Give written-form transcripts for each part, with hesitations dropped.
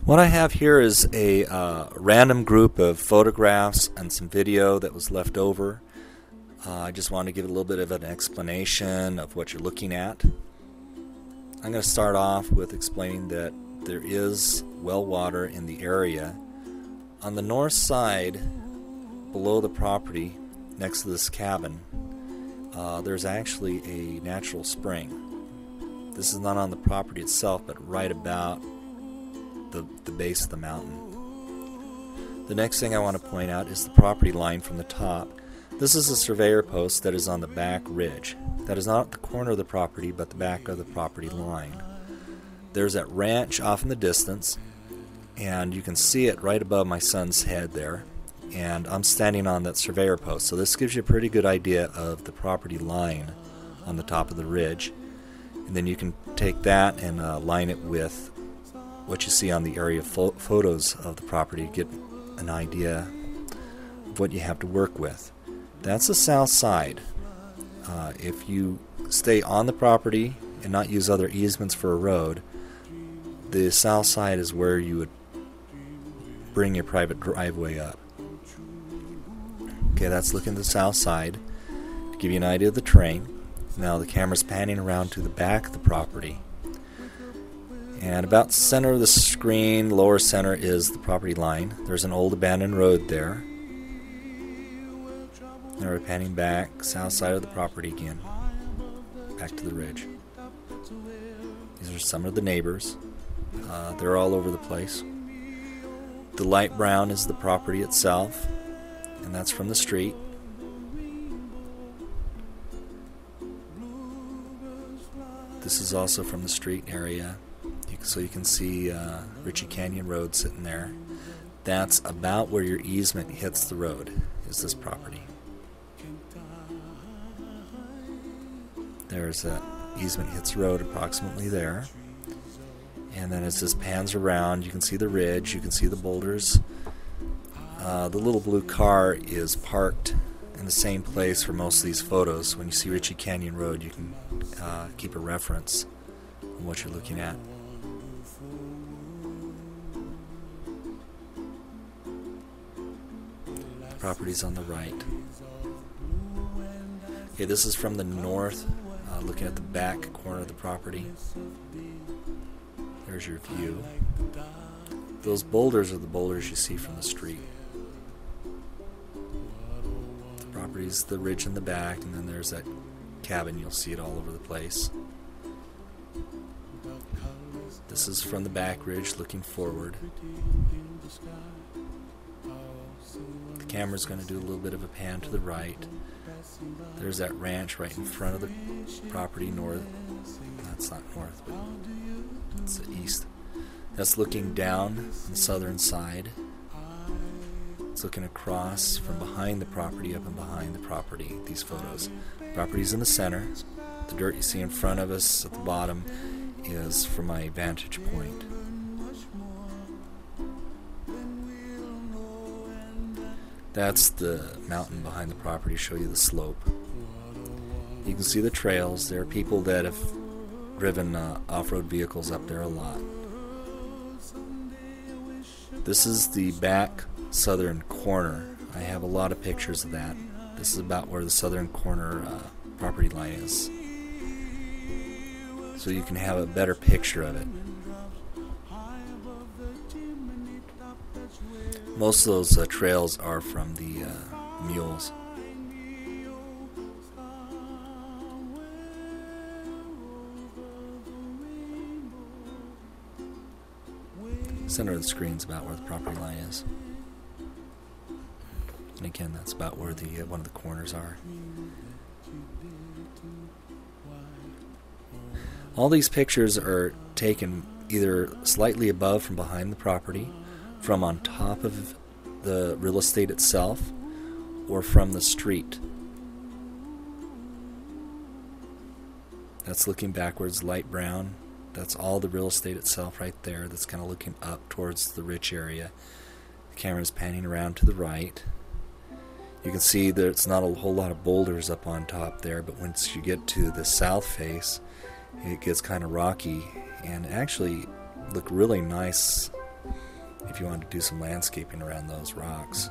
What I have here is a random group of photographs and some video that was left over. I just wanted to give a little bit of an explanation of what you're looking at. I'm going to start off with explaining that there is well water in the area. On the north side, below the property, next to this cabin, there's actually a natural spring. This is not on the property itself, but right about the base of the mountain. The next thing I want to point out is the property line from the top. This is a surveyor post that is on the back ridge. That is not at the corner of the property, but the back of the property line. There's that ranch off in the distance, and you can see it right above my son's head there. And I'm standing on that surveyor post, so this gives you a pretty good idea of the property line on the top of the ridge. And then you can take that and line it with what you see on the area photos of the property to get an idea of what you have to work with. That's the south side. If you stay on the property and not use other easements for a road, the south side is where you would bring your private driveway up. Okay, that's looking at the south side to give you an idea of the terrain. Now the camera's panning around to the back of the property. And about the center of the screen, lower center, is the property line. There's an old abandoned road there. Now we're panning back, south side of the property again, back to the ridge. These are some of the neighbors. They're all over the place. The light brown is the property itself, and that's from the street. This is also from the street area. So you can see Ritchie Canyon Road sitting there. That's about where your easement hits the road, is this property. There's that easement hits the road approximately there. And then as this pans around, you can see the ridge, you can see the boulders. The little blue car is parked in the same place for most of these photos. When you see Ritchie Canyon Road, you can keep a reference on what you're looking at. Properties on the right. Okay, this is from the north, looking at the back corner of the property. There's your view. Those boulders are the boulders you see from the street. The property's the ridge in the back, and then there's that cabin. You'll see it all over the place. This is from the back ridge looking forward. The camera's going to do a little bit of a pan to the right. There's that ranch right in front of the property north. That's not north, but it's the east. That's looking down on the southern side. It's looking across from behind the property, up and behind the property, these photos. The property's in the center. The dirt you see in front of us at the bottom is from my vantage point. That's the mountain behind the property, show you the slope. You can see the trails. There are people that have driven off-road vehicles up there a lot. This is the back southern corner. I have a lot of pictures of that. This is about where the southern corner property line is. So you can have a better picture of it. Most of those trails are from the mules. Center of the screen is about where the property line is. And again, that's about where the one of the corners are. All these pictures are taken either slightly above from behind the property, from on top of the real estate itself, or from the street. That's looking backwards, light brown. That's all the real estate itself right there. That's kind of looking up towards the rich area. The camera's panning around to the right. You can see that it's not a whole lot of boulders up on top there, but once you get to the south face, it gets kind of rocky and actually look really nice if you want to do some landscaping around those rocks.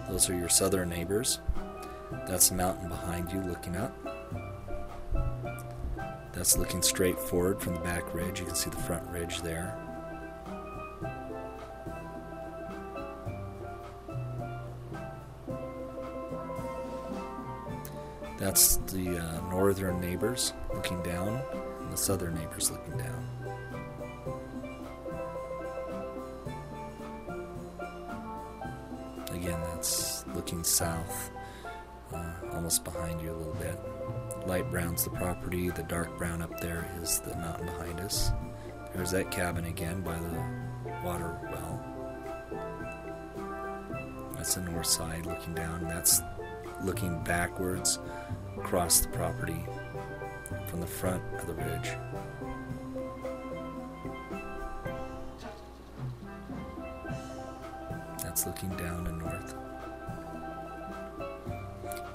Those are your southern neighbors. That's the mountain behind you looking up. That's looking straight forward from the back ridge. You can see the front ridge there. That's the northern neighbors looking down, and the southern neighbors looking down. Again, that's looking south, almost behind you a little bit. Light brown's the property, the dark brown up there is the mountain behind us. There's that cabin again by the water well. That's the north side looking down. That's looking backwards across the property from the front of the ridge. That's looking down and north.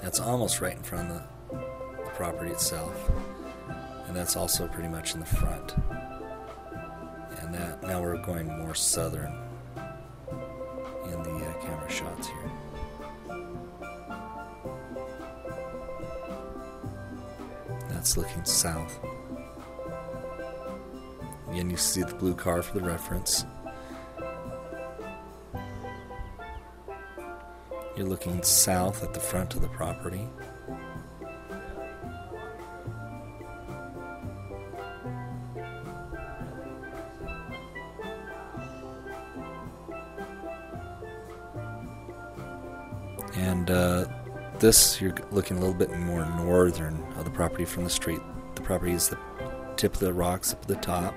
That's almost right in front of the property itself, and that's also pretty much in the front. And that now we're going more southern in the camera shots here. That's looking south. Again, you see the blue car for the reference. You're looking south at the front of the property. And this, you're looking a little bit more northern of the property from the street. The property is the tip of the rocks up at the top.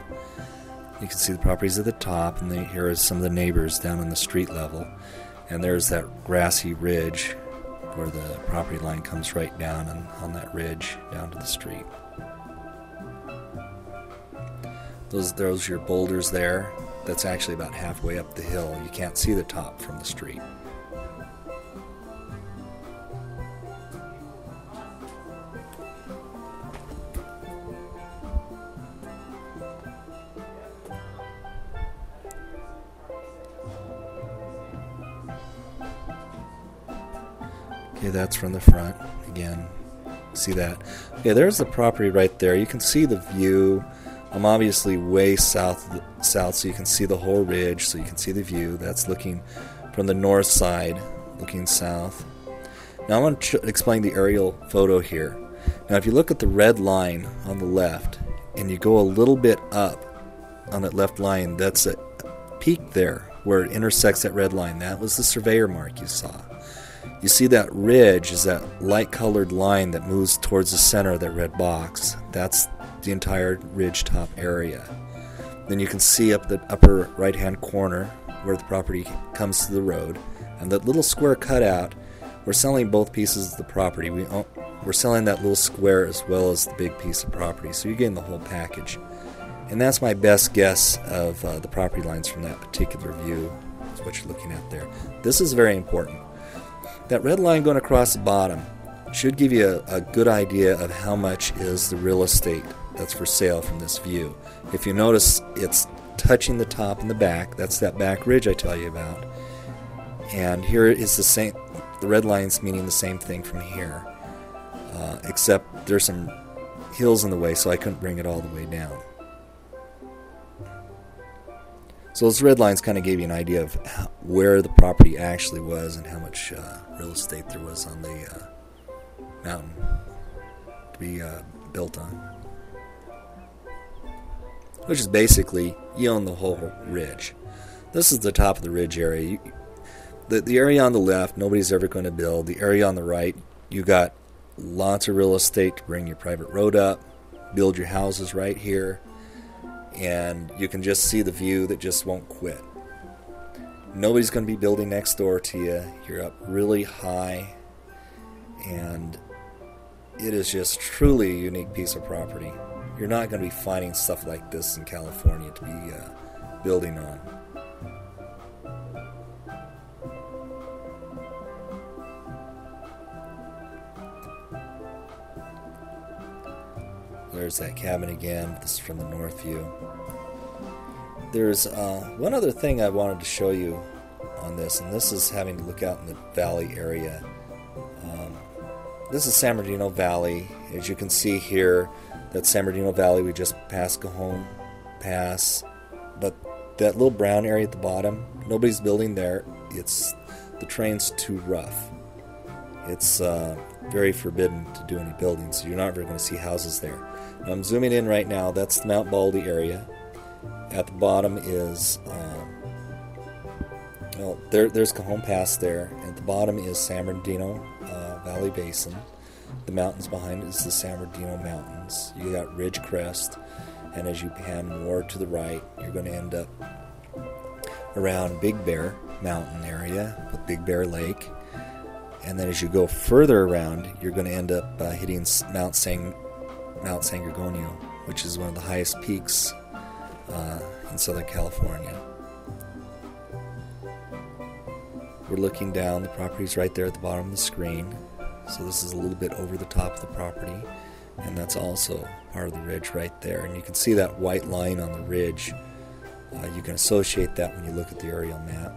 You can see the properties at the top, and here are some of the neighbors down on the street level. And there's that grassy ridge where the property line comes right down, and on that ridge down to the street. Those are your boulders there. That's actually about halfway up the hill. You can't see the top from the street. Okay, that's from the front. Again, see that? Okay, there's the property right there. You can see the view. I'm obviously way south, so you can see the whole ridge, so you can see the view. That's looking from the north side, looking south. Now I want to explain the aerial photo here. Now if you look at the red line on the left, and you go a little bit up on that left line, that's a peak there where it intersects that red line. That was the surveyor mark you saw. You see that ridge is that light colored line that moves towards the center of that red box. That's the entire ridge top area. Then you can see up the upper right hand corner where the property comes to the road, and that little square cutout, we're selling both pieces of the property. We're selling that little square as well as the big piece of property, so you're getting the whole package. And that's my best guess of the property lines from that particular view. That's what you're looking at there. This is very important. That red line going across the bottom should give you a good idea of how much is the real estate that's for sale from this view. If you notice, it's touching the top and the back. That's that back ridge I tell you about. And here is the same. The red line's meaning the same thing from here, except there's some hills in the way, so I couldn't bring it all the way down. So those red lines kind of gave you an idea of where the property actually was and how much real estate there was on the mountain to be built on. Which is basically, you own the whole ridge. This is the top of the ridge area. The area on the left, nobody's ever going to build. The area on the right, you got lots of real estate to bring your private road up, build your houses right here, and you can just see the view that just won't quit. Nobody's going to be building next door to you. You're up really high, and it is just truly a unique piece of property. You're not going to be finding stuff like this in California to be building on. there's that cabin again. This is from the north view. There's one other thing I wanted to show you on this, and this is having to look out in the valley area. This is San Bernardino Valley. As you can see here, that's San Bernardino Valley. We just passed Cajon Pass, but that little brown area at the bottom, nobody's building there. The terrain's too rough. It's very forbidden to do any building, so you're not ever going to see houses there. Now, I'm zooming in right now. That's the Mount Baldy area. At the bottom is there's Cajon Pass there. At the bottom is San Bernardino Valley Basin. The mountains behind it is the San Bernardino Mountains. You got Ridge Crest, and as you pan more to the right, you're going to end up around Big Bear Mountain area with Big Bear Lake. And then as you go further around, you're going to end up hitting Mount San Gorgonio, which is one of the highest peaks in Southern California. We're looking down. The property's right there at the bottom of the screen. So this is a little bit over the top of the property, and that's also part of the ridge right there. And you can see that white line on the ridge. You can associate that when you look at the aerial map.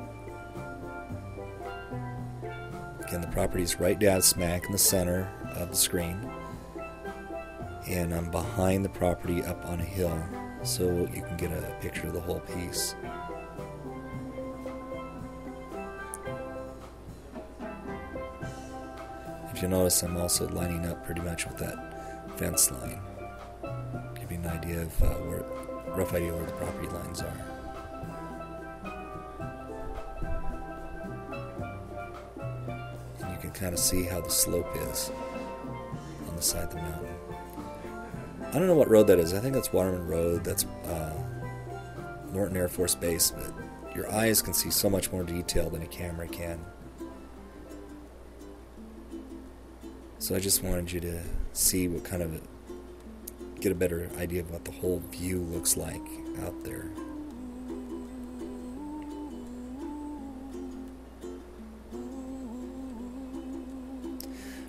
Again, the property's right down smack in the center of the screen, and I'm behind the property up on a hill, so you can get a picture of the whole piece. If you notice, I'm also lining up pretty much with that fence line. Give you an idea of rough idea where the property lines are. And you can kind of see how the slope is on the side of the mountain. I don't know what road that is. I think that's Waterman Road. That's Norton Air Force Base, but your eyes can see so much more detail than a camera can. So I just wanted you to see what kind of get a better idea of what the whole view looks like out there.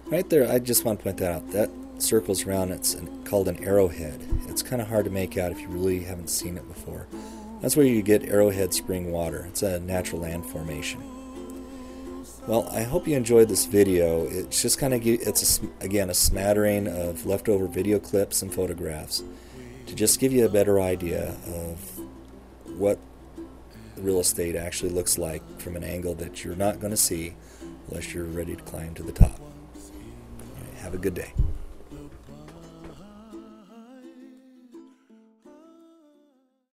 Right there, I just want to point that out. That circles around, it's called an arrowhead. It's kind of hard to make out if you really haven't seen it before. That's where you get Arrowhead Spring water. It's a natural land formation. Well, I hope you enjoyed this video. It's just kind of, again, a smattering of leftover video clips and photographs to just give you a better idea of what real estate actually looks like from an angle that you're not going to see unless you're ready to climb to the top. All right, have a good day.